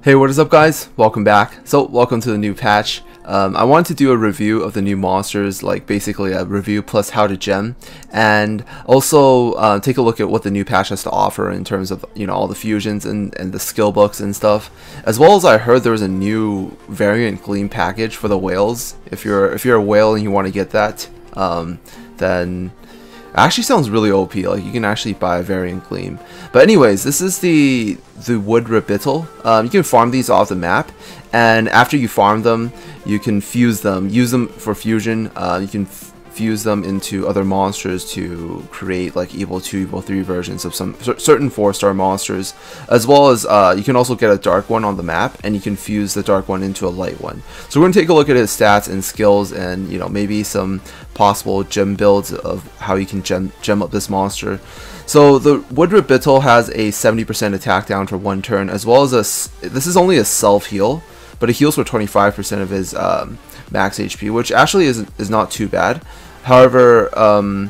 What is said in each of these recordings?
Hey, what is up guys? Welcome back. So welcome to the new patch. I wanted to do a review of the new monsters, like basically a review plus how to gem, and also take a look at what the new patch has to offer in terms of, you know, all the fusions and the skill books and stuff. As well as I heard there was a new variant gleam package for the whales. If you're a whale and you want to get that, then it actually sounds really OP. Like you can actually buy a variant gleam. But anyways, this is the wood rabbittle. You can farm these off the map, and after you farm them, you can fuse them, use them for fusion. You can fuse them into other monsters to create like Evo 2, Evo 3 versions of some certain 4-star monsters, as well as you can also get a dark one on the map, and you can fuse the dark one into a light one. So we're going to take a look at his stats and skills, and you know, maybe some possible gem builds of how you can gem up this monster. So the wood rabbittle has a 70% attack down for 1 turn, as well as this is only a self heal, but it heals for 25% of his max HP, which actually is not too bad. However, I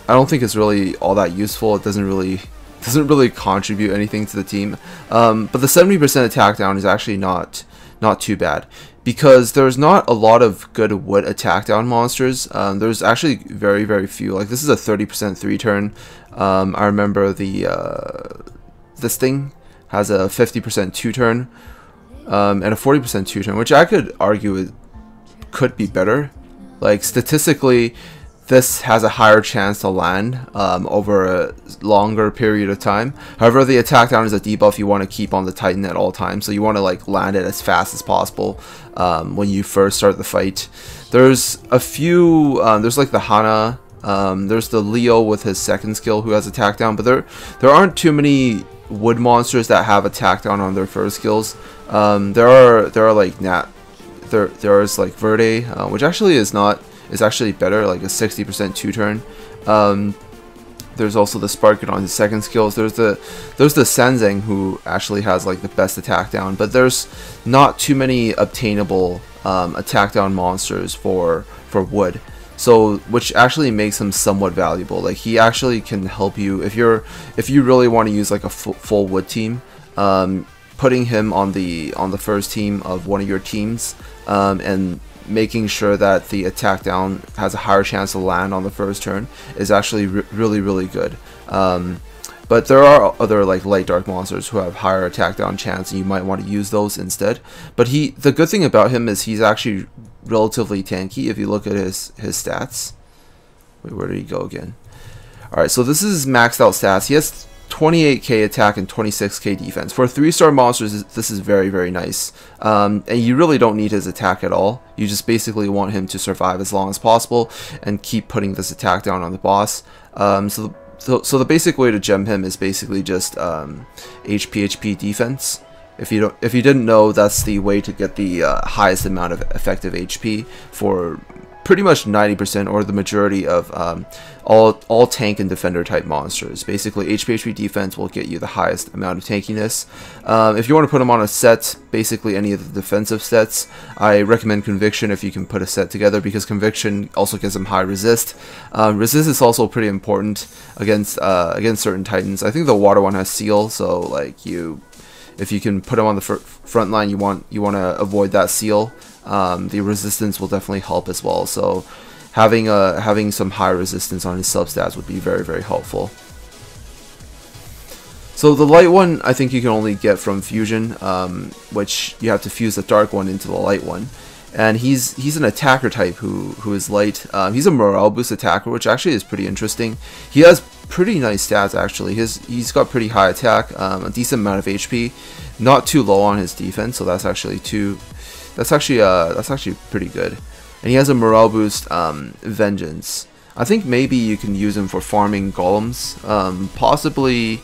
don't think it's really all that useful. It doesn't really contribute anything to the team. But the 70% attack down is actually not too bad, because there's not a lot of good wood attack down monsters. There's actually very few. Like this is a 30% 3-turn. I remember this thing has a 50% 2-turn and a 40% 2-turn, which I could argue it could be better. Like statistically, this has a higher chance to land over a longer period of time. However, the attack down is a debuff you want to keep on the Titan at all times, so you want to like land it as fast as possible when you first start the fight. There's a few, there's like the Hana, there's the Leo with his second skill who has attack down, but there aren't too many wood monsters that have attack down on their first skills. There are like there's like Verde, which actually is actually better, like a 60% 2-turn. There's also the Sparkin on his second skills. There's the Sanzang, who actually has like the best attack down, but there's not too many obtainable attack down monsters for wood, so which actually makes him somewhat valuable. Like he actually can help you if you really want to use like a full wood team. Putting him on the first team of one of your teams, and making sure that the attack down has a higher chance to land on the first turn is actually really good. But there are other like light dark monsters who have higher attack down chance, and you might want to use those instead. But the good thing about him is he's actually relatively tanky. If you look at his stats, wait, where did he go again? Alright, so this is maxed out stats. He has 28k attack and 26k defense. For 3-star monsters, this is very nice. And you really don't need his attack at all. You just basically want him to survive as long as possible and keep putting this attack down on the boss. So the basic way to gem him is basically just HP defense. If you didn't know, that's the way to get the highest amount of effective HP for pretty much 90% or the majority of all tank and defender type monsters. Basically, HP defense will get you the highest amount of tankiness. If you want to put them on a set, basically any of the defensive sets, I recommend Conviction if you can put a set together, because Conviction also gives them high resist. Resist is also pretty important against certain Titans. I think the water one has seal, so like if you can put him on the front line, you want to avoid that seal. The resistance will definitely help as well, so having some high resistance on his substats would be very helpful. So the light one, I think you can only get from fusion, which you have to fuse the dark one into the light one, and he's an attacker type who is light. He's a morale boost attacker, which actually is pretty interesting. He has pretty nice stats actually. He's got pretty high attack, a decent amount of HP, not too low on his defense, so that's actually pretty good. And he has a morale boost, Vengeance. I think maybe you can use him for farming golems, possibly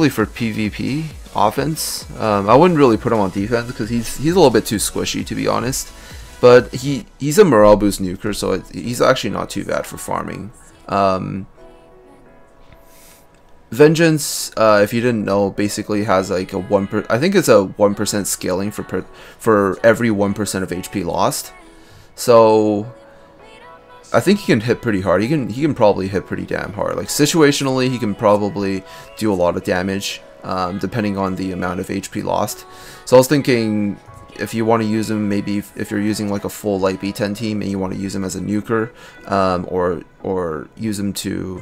for PvP offense. I wouldn't really put him on defense because he's a little bit too squishy, to be honest. But he's a morale boost nuker, so he's actually not too bad for farming. Vengeance, if you didn't know, basically has like a I think it's a 1% scaling for every 1% of HP lost. So I think he can hit pretty hard. He can probably hit pretty damn hard. Like situationally, he can probably do a lot of damage. depending on the amount of HP lost. So I was thinking, if you want to use him, maybe if you're using like a full light B10 team and you want to use him as a nuker, or use him to,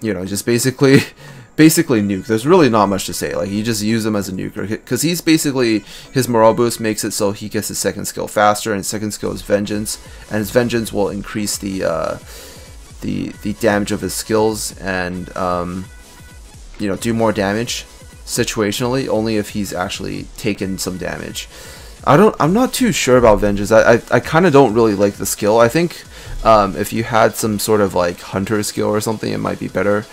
you know, just basically nuke. There's really not much to say. Like, you just use him as a nuker, because he's basically, his morale boost makes it so he gets his second skill faster, and his second skill is vengeance, and his vengeance will increase the damage of his skills, and you know, do more damage situationally, only if he's actually taken some damage. I'm not too sure about vengeance. I kind of don't really like the skill. I think if you had some sort of like hunter skill or something, it might be better.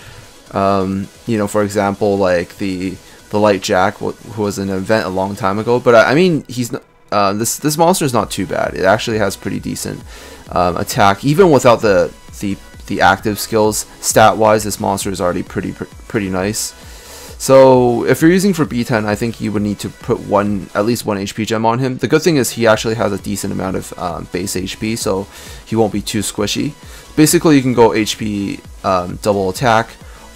You know, for example, like the light jack, who was an event a long time ago. But I mean, he's not, this monster is not too bad. It actually has pretty decent attack, even without the active skills. Stat wise, this monster is already pretty nice. So if you're using for B10, I think you would need to put at least one HP gem on him. The good thing is he actually has a decent amount of base HP, so he won't be too squishy. Basically, you can go HP double attack,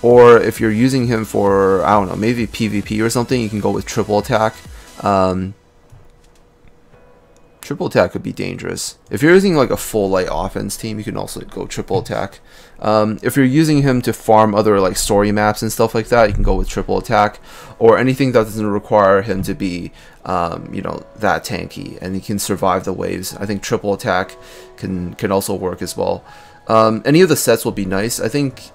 or if you're using him for, I don't know, maybe PvP or something, you can go with triple attack. Triple attack could be dangerous. If you're using like a full light offense team, you can also go triple attack. If you're using him to farm other like story maps and stuff like that, you can go with triple attack, or anything that doesn't require him to be you know, that tanky, and he can survive the waves. I think triple attack can also work as well. Any of the sets will be nice. I think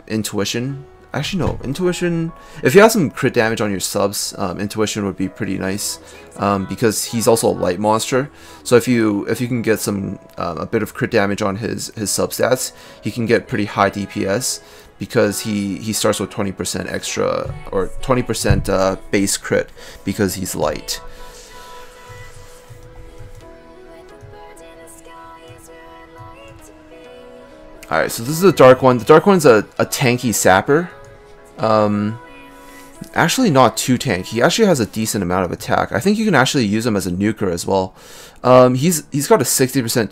intuition. Actually, no, intuition. If you have some crit damage on your subs, intuition would be pretty nice, because he's also a light monster. So if you can get some a bit of crit damage on his substats, he can get pretty high DPS, because he starts with 20% extra, or 20% base crit, because he's light. Alright, so this is the dark one. The dark one's a tanky sapper. Actually not too tanky. He actually has a decent amount of attack. I think you can actually use him as a nuker as well. He's got a 60%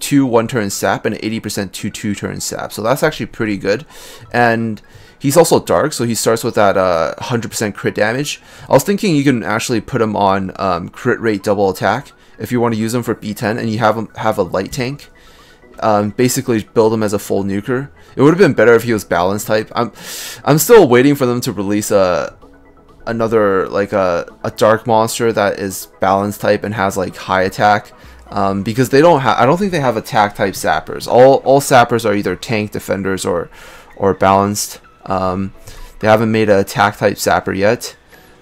2 1-turn sap and an 80% 2-2-turn sap. So that's actually pretty good. And he's also dark, so he starts with that 100% crit damage. I was thinking you can actually put him on crit rate double attack if you want to use him for B10 and you have a light tank. Basically build him as a full nuker. It would have been better if he was balanced type. I'm still waiting for them to release another like a dark monster that is balanced type and has like high attack, because they don't have, I don't think they have attack type sappers. All sappers are either tank, defenders, or balanced. They haven't made an attack type sapper yet,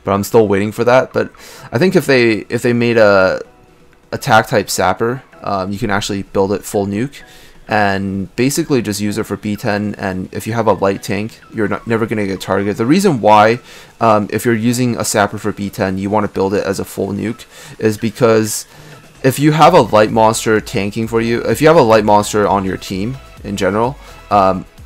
but I'm still waiting for that. But I think if they made a attack type sapper, you can actually build it full nuke and basically just use it for B10. And if you have a light tank, you're never going to get targeted. The reason why, if you're using a sapper for B10, you want to build it as a full nuke is because if you have a light monster tanking for you, if you have a light monster on your team in general,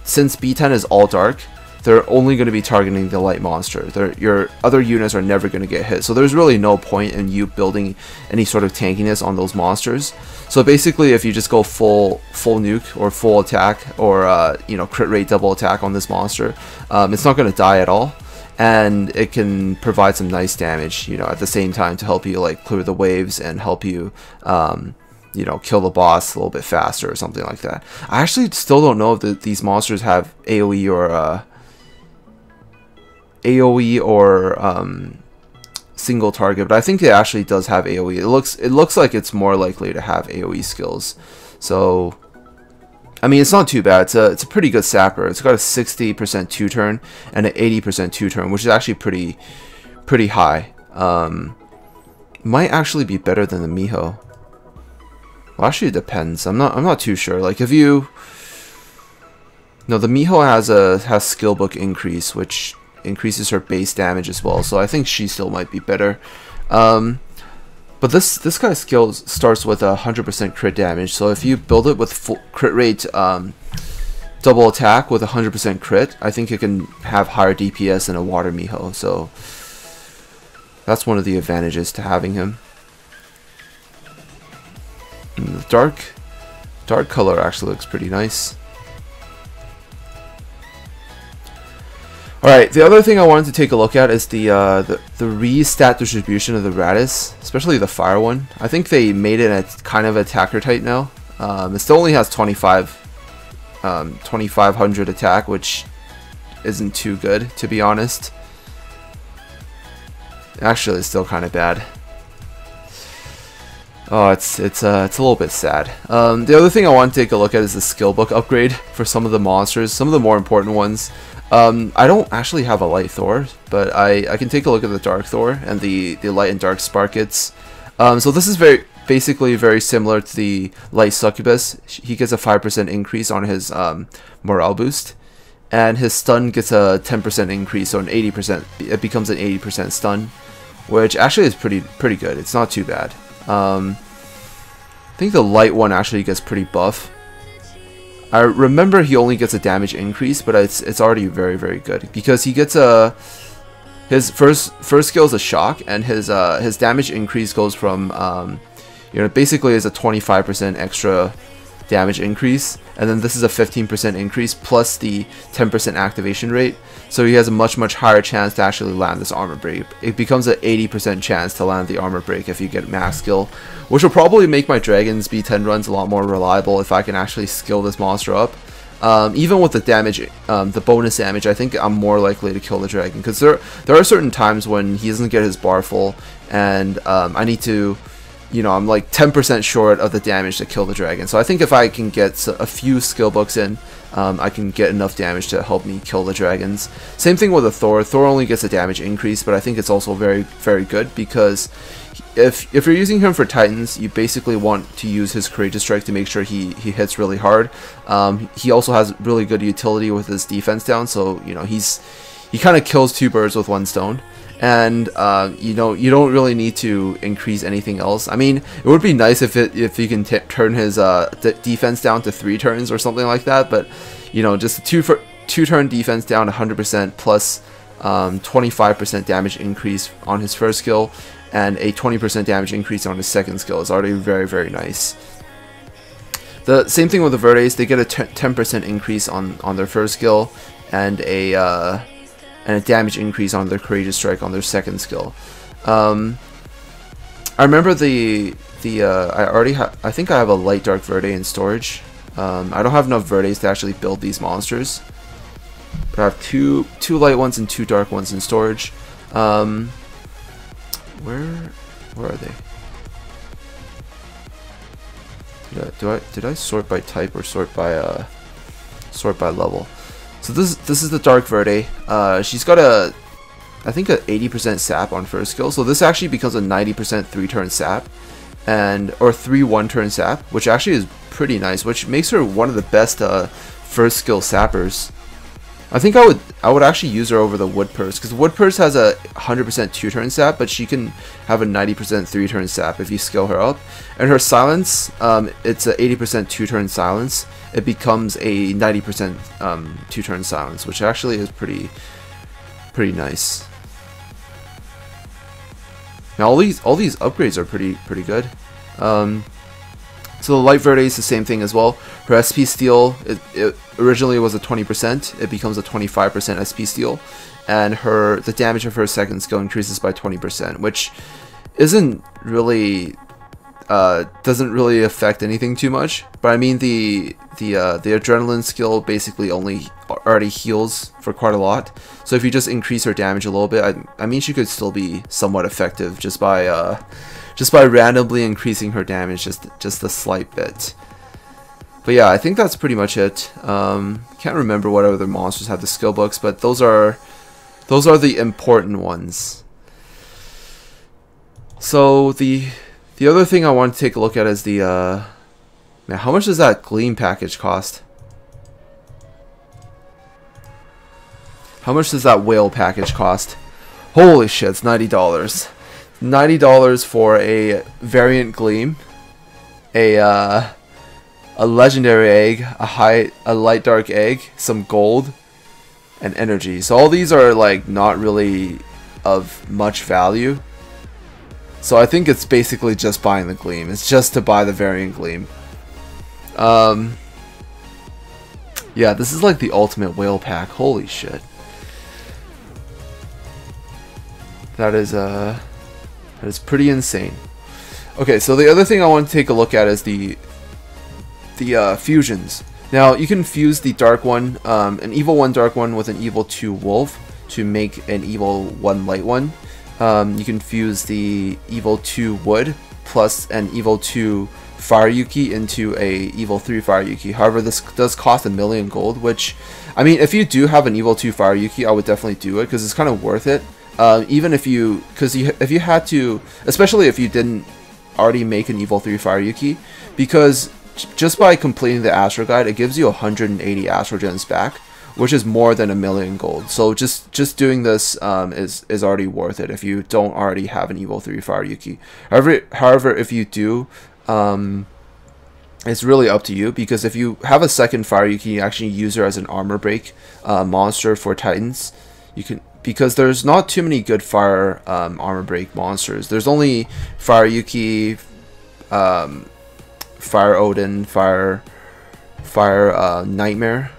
since B10 is all dark, they're only going to be targeting the light monster. Your other units are never going to get hit. So there's really no point in you building any sort of tankiness on those monsters. So basically, if you just go full nuke or full attack, or you know, crit rate double attack on this monster, it's not going to die at all, and it can provide some nice damage, you know, at the same time to help you like clear the waves and help you you know, kill the boss a little bit faster or something like that. I actually still don't know if these monsters have AoE or single target, but I think it actually does have AoE. It looks like it's more likely to have AoE skills. So I mean, it's not too bad. It's a pretty good sapper. It's got a 60% 2-turn and an 80% 2-turn, which is actually pretty high. Might actually be better than the Mijo. Well, actually, it depends. I'm not too sure. Like, if you, no, the Mijo has skill book increase, which increases her base damage as well. So I think she still might be better. But this guy's skill starts with 100% crit damage. So if you build it with full crit rate, double attack with 100% crit, I think it can have higher DPS than a water Mijo. So that's one of the advantages to having him. And the dark color actually looks pretty nice. Alright, the other thing I wanted to take a look at is the re-stat distribution of the Radice, especially the fire one. I think they made it a kind of attacker type now. It still only has 2500 attack, which isn't too good, to be honest. Actually, it's still kind of bad. Oh, it's a little bit sad. The other thing I want to take a look at is the skill book upgrade for some of the monsters, some of the more important ones. I don't actually have a light Thor, but I can take a look at the dark Thor and the light and dark Sparkets. So this is basically very similar to the light Succubus. He gets a 5% increase on his morale boost, and his stun gets a 10% increase, so an 80%. It becomes an 80% stun, which actually is pretty good. It's not too bad. I think the light one actually gets pretty buff. I remember he only gets a damage increase, but it's already very good because he gets his first skill is a shock, and his damage increase goes from basically is a 25% extra damage increase, and then this is a 15% increase plus the 10% activation rate, so he has a much higher chance to actually land this armor break. It becomes an 80% chance to land the armor break if you get max skill, which will probably make my dragons B10 runs a lot more reliable if I can actually skill this monster up. Even with the damage, the bonus damage, I think I'm more likely to kill the dragon, because there are certain times when he doesn't get his bar full, and I need to, I'm like 10% short of the damage to kill the dragon. So I think if I can get a few skill books in, I can get enough damage to help me kill the dragons. Same thing with the Thor. Thor only gets a damage increase, but I think it's also very good, because if you're using him for Titans, you basically want to use his Courageous Strike to make sure he hits really hard. He also has really good utility with his defense down, so he kind of kills two birds with one stone. And you don't really need to increase anything else. I mean, it would be nice if you can turn his defense down to 3 turns or something like that, but just a 2-turn defense down 100% plus 25% damage increase on his first skill and a 20% damage increase on his second skill is already very nice. The same thing with the Verdes. They get a 10% increase on their first skill and a damage increase on their Courageous Strike on their second skill. I remember I think I have a light dark Verde in storage. I don't have enough Verdes to actually build these monsters, but I have two light ones and 2 dark ones in storage. Where are they? Did I sort by type or sort by level? So this is the Dark Verde. She's got I think a 80% sap on first skill, so this actually becomes a 90% 3-turn sap, or 3 1-turn sap, which actually is pretty nice, which makes her one of the best first skill sappers. I think I would actually use her over the Wood Purse, because Wood Purse has a 100% 2-turn sap, but she can have a 90% 3-turn sap if you skill her up. And her silence, it's a 80% 2-turn silence. It becomes a 90% 2-turn silence, which actually is pretty nice. Now all these upgrades are pretty good. So the Light Verde is the same thing as well. Her SP steal, it originally was a 20%, it becomes a 25% SP steal, and the damage of her second skill increases by 20%, which isn't really doesn't really affect anything too much. But I mean the adrenaline skill basically already heals for quite a lot. So if you just increase her damage a little bit, I mean she could still be somewhat effective just by randomly increasing her damage just a slight bit. But yeah, I think that's pretty much it. Can't remember what other monsters have the skill books, but those are the important ones. So the other thing I want to take a look at is man, how much does that Gleam package cost? How much does that Whale package cost? Holy shit, it's $90. $90 for a variant Gleam, a legendary egg, a light dark egg, some gold, and energy. So all these are like not really of much value. So I think it's basically just buying the Gleam. It's just to buy the variant Gleam. Yeah, this is like the ultimate Whale pack. Holy shit. That is pretty insane. Okay, so the other thing I want to take a look at is the fusions. Now you can fuse the dark one, an evil 1 dark one with an evil 2 wolf to make an evil 1 light one. You can fuse the evil 2 wood plus an evil 2 fire yuki into a evil 3 fire yuki. However, this does cost 1,000,000 gold, which, I mean, if you do have an evil 2 fire yuki, I would definitely do it because it's kind of worth it. Even if you, if you had to, especially if you didn't already make an evil 3 fire yuki, because just by completing the Astro Guide, it gives you 180 Astro Gems back, which is more than 1,000,000 gold. So just doing this is already worth it if you don't already have an evil 3 fire yuki. However, if you do, it's really up to you, because if you have a second fire yuki, you actually use her as an armor break monster for Titans. You can, because there's not too many good fire armor break monsters. There's only fire yuki, fire Odin, fire Nightmare.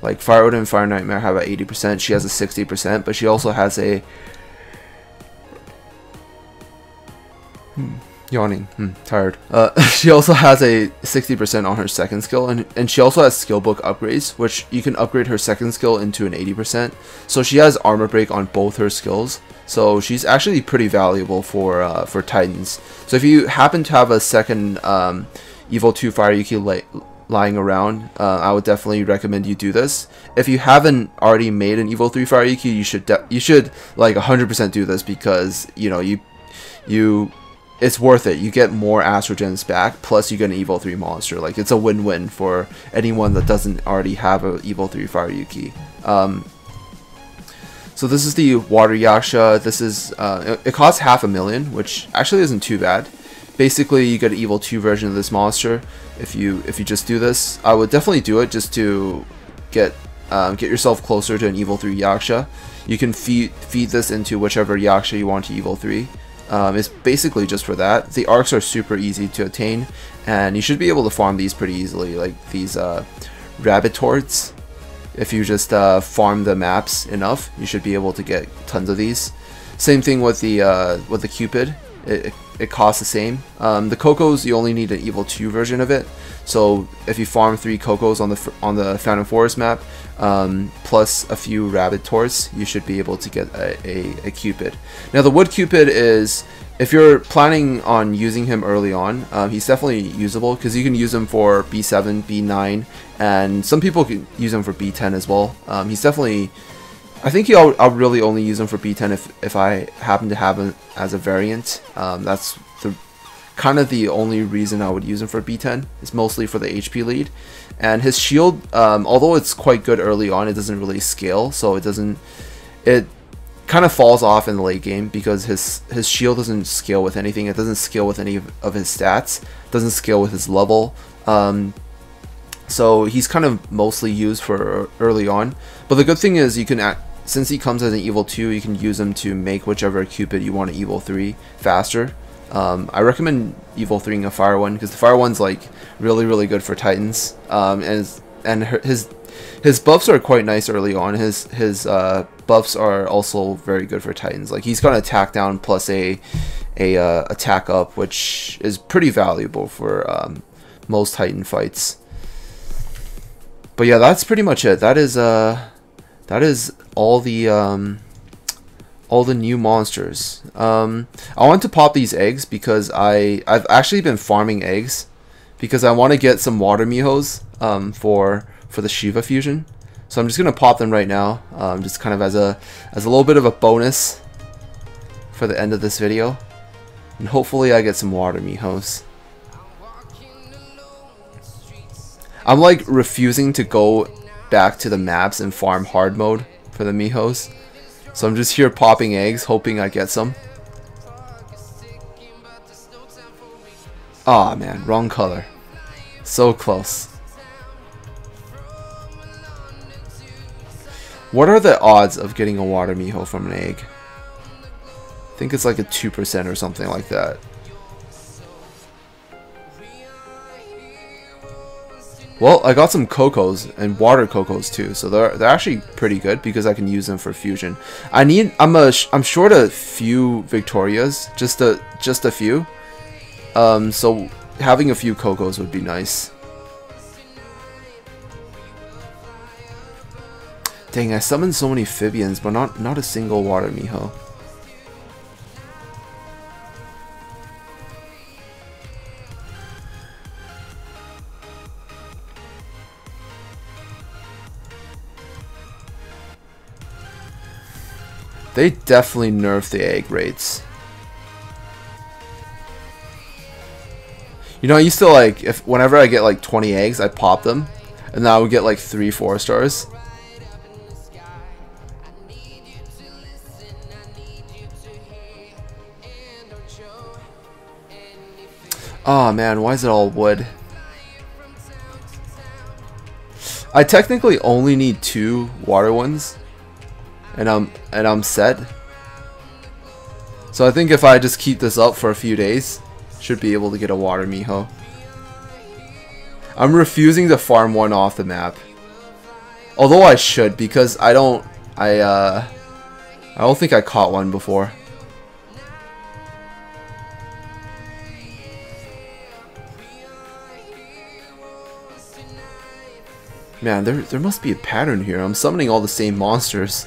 Like Fire Odin and Fire Nightmare have an 80%. She has a 60%, but she also has a yawning. Tired. She also has a 60% on her second skill, and she also has skill book upgrades, which you can upgrade her second skill into an 80%. So she has armor break on both her skills. So she's actually pretty valuable for Titans. So if you happen to have a second Evil 2 Fire Yuki lying around, I would definitely recommend you do this. If you haven't already made an Evil 3 Fire Yuki, you should like 100% do this, because you know it's worth it. You get more Astro Gems back, plus you get an Evil 3 monster. Like, it's a win-win for anyone that doesn't already have an Evil 3 Fire Yuki. So this is the Water Yaksha. This is it costs 500,000, which actually isn't too bad. Basically, you get an Evil 2 version of this monster. If you just do this, I would definitely do it just to get yourself closer to an Evil 3 Yaksha. You can feed this into whichever Yaksha you want to Evil 3. It's basically just for that. The arcs are super easy to attain, and you should be able to farm these pretty easily, like these rabbit torts. If you just farm the maps enough, you should be able to get tons of these. Same thing with the Cupid. It costs the same. The Cocos, you only need an Evil 2 version of it. So if you farm 3 Cocos on the Phantom Forest map, plus a few rabbit torts, you should be able to get a Cupid. Now the Wood Cupid is, if you're planning on using him early on, he's definitely usable, because you can use him for B7, B9, and some people can use him for B10 as well. He's definitely, I think I'll really only use him for B10 if I happen to have him as a variant. That's kind of the only reason I would use him for B10. It's mostly for the HP lead. And his shield, although it's quite good early on, it doesn't really scale, so it kind of falls off in the late game, because his shield doesn't scale with anything. It doesn't scale with any of his stats. It doesn't scale with his level. So he's kind of mostly used for early on. But the good thing is, you can, since he comes as an Evil 2, you can use him to make whichever Cupid you want to Evil 3 faster. I recommend Evil 3ing a Fire 1, because the Fire 1's like really good for Titans. And his buffs are quite nice early on. His buffs are also very good for Titans. Like, he's got an attack down plus a attack up, which is pretty valuable for most Titan fights. But yeah, that's pretty much it. That is all the new monsters. I want to pop these eggs because I've actually been farming eggs, because I want to get some water Mijos for the Shiva fusion. So I'm just gonna pop them right now, just kind of as a little bit of a bonus for the end of this video, and hopefully I get some water Mijos. I'm like refusing to go back to the maps and farm hard mode for the Mijos. So I'm just here popping eggs, hoping I get some. Aw, man, wrong color. So close. What are the odds of getting a water Mijo from an egg? I think it's like a 2% or something like that. Well, I got some cocos and water cocos too, so they're actually pretty good because I can use them for fusion. I'm short a few Victorias, just a few. So having a few cocos would be nice. Dang, I summoned so many Phibians, but not a single water Mijo. They definitely nerfed the egg rates. You know, I used to like, whenever I get like 20 eggs, I pop them, and then I would get like 3 4-stars. Oh man, why is it all wood? I technically only need 2 water ones. And I'm set. So I think if I just keep this up for a few days, should be able to get a water Mijo. I'm refusing to farm one off the map. Although I should, because I don't think I caught one before. Man, there must be a pattern here. I'm summoning all the same monsters.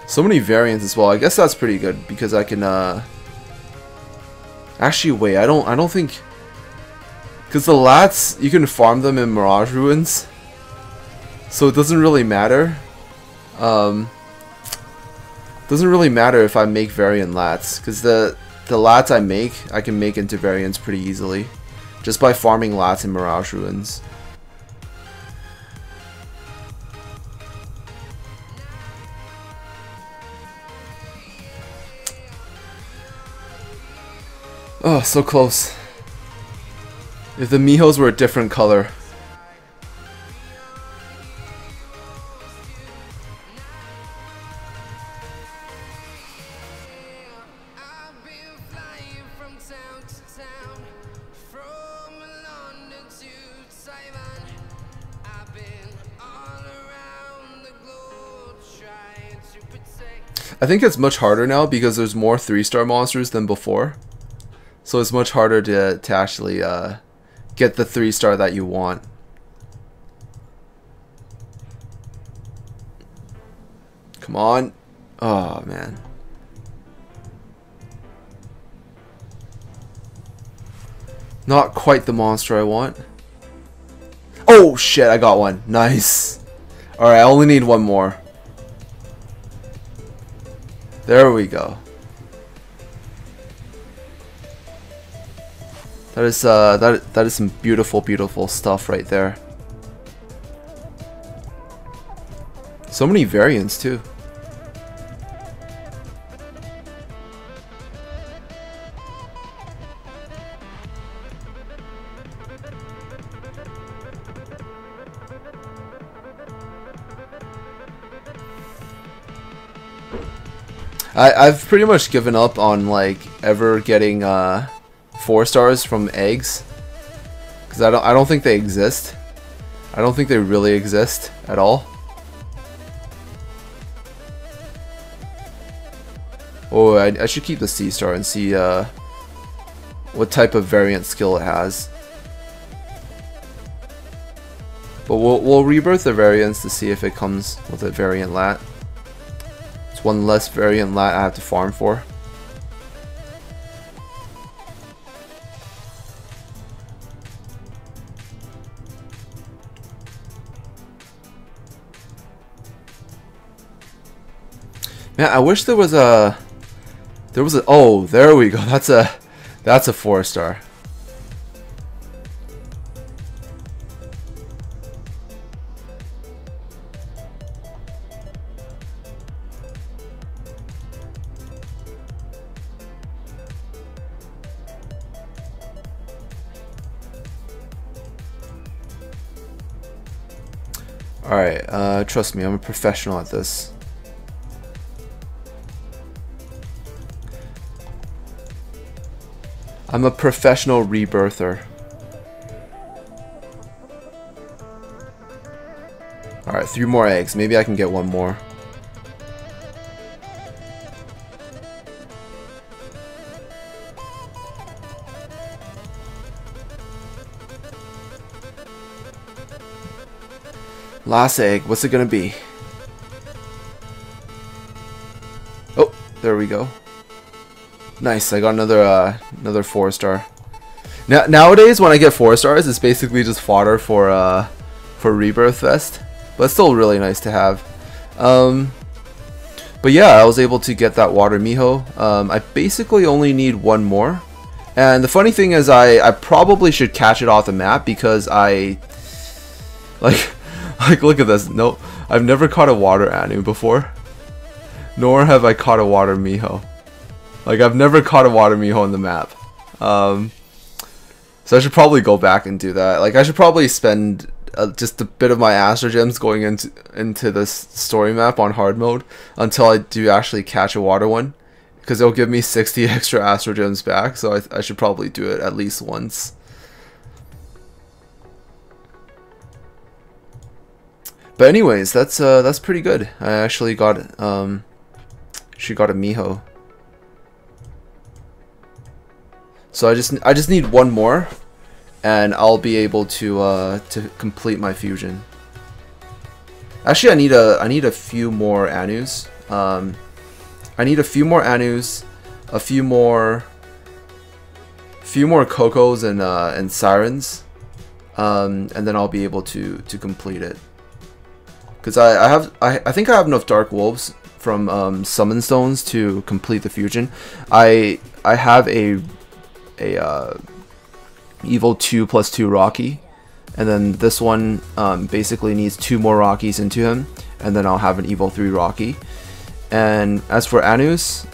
So many variants as well. I guess that's pretty good because I can actually wait, I don't think, because the lats you can farm them in Mirage Ruins, so it doesn't really matter. Doesn't really matter if I make variant lats, because the lats I can make into variants pretty easily just by farming lats in Mirage Ruins. Oh, so close. If the Mijos were a different color. I think it's much harder now because there's more 3-star monsters than before. So it's much harder to actually get the 3-star that you want. Come on. Oh, man. Not quite the monster I want. Oh, shit, I got one. Nice. Alright, I only need one more. There we go. That is that is some beautiful, beautiful stuff right there. So many variants too. I've pretty much given up on like ever getting 4-stars from eggs, because I don't think they exist. I don't think they really exist at all. Oh, I should keep the C-star and see what type of variant skill it has. But we'll rebirth the variants to see if it comes with a variant lat. It's one less variant lat I have to farm for. Man, I wish there was a oh, there we go. That's a 4-star. Alright, trust me, I'm a professional at this. I'm a professional rebirther. Alright, 3 more eggs. Maybe I can get 1 more. Last egg. What's it gonna be? Oh, there we go. Nice. I got another 4-star. Nowadays, when I get 4 stars, it's basically just fodder for Rebirth Fest. But it's still really nice to have. But yeah, I was able to get that water Mijo. I basically only need 1 more. And the funny thing is, I probably should catch it off the map because I like look at this. No, I've never caught a water Anu before. Nor have I caught a water Mijo. Like, I've never caught a water Mijo on the map. So I should probably go back and do that. Like, I should probably spend just a bit of my Astro Gems going into this story map on hard mode until I do actually catch a water one. Because it'll give me 60 extra Astro Gems back, so I should probably do it at least once. But anyways, that's pretty good. I actually got she got a Mijo. So I just need 1 more, and I'll be able to complete my fusion. Actually, I need a few more Anus. I need a few more Anus, a few more Cocos and Sirens, and then I'll be able to complete it. Because I think I have enough Dark Wolves from Summon Stones to complete the fusion. I have a Evil 2 plus 2 Rocky, and then this one basically needs 2 more Rockies into him, and then I'll have an Evil 3 Rocky. And as for Anus,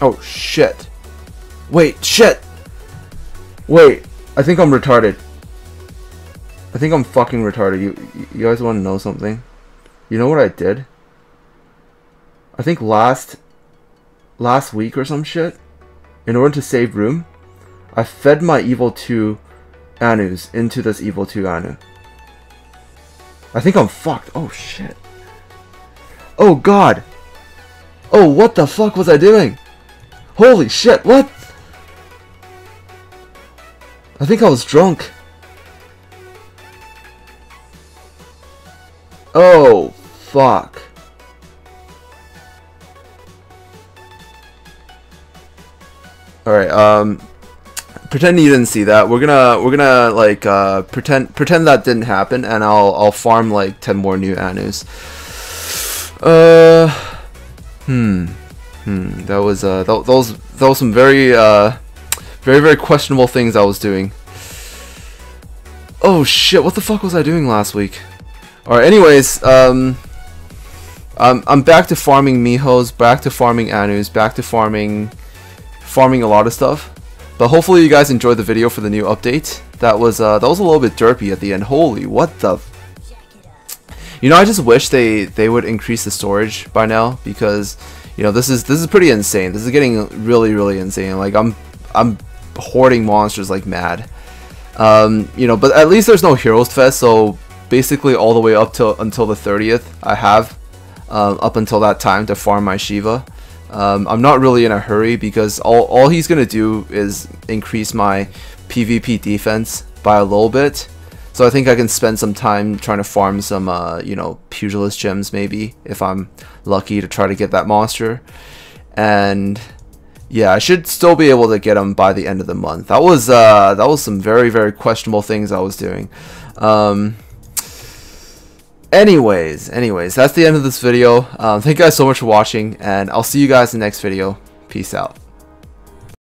oh shit. Wait, shit! Wait, I think I'm retarded. I think I'm fucking retarded. You guys want to know something? You know what I did? I think last week or some shit, in order to save room, I fed my Evil 2 Anus into this Evil 2 Anu. I think I'm fucked. Oh shit. Oh god. Oh, what the fuck was I doing? Holy shit, what? I think I was drunk. Oh, fuck. Alright, pretend you didn't see that. We're gonna like pretend that didn't happen, and I'll farm like 10 more new Anus. That was some very questionable things I was doing. Oh shit, what the fuck was I doing last week? Alright, anyways, I'm back to farming Mijos, back to farming Anus, back to farming a lot of stuff. But hopefully you guys enjoyed the video for the new update. That was a little bit derpy at the end. Holy, what the... You know, I just wish they would increase the storage by now, because you know, this is pretty insane. This is getting really insane. Like, I'm hoarding monsters like mad. You know, but at least there's no Heroes Fest, so basically all the way up until the 30th, I have up until that time to farm my Shiva. I'm not really in a hurry, because all he's gonna do is increase my PvP defense by a little bit. So I think I can spend some time trying to farm some, you know, Pugilist gems maybe, if I'm lucky to try to get that monster. And yeah, I should still be able to get him by the end of the month. That was some very questionable things I was doing. Anyways, that's the end of this video. Thank you guys so much for watching, and I'll see you guys in the next video. Peace out.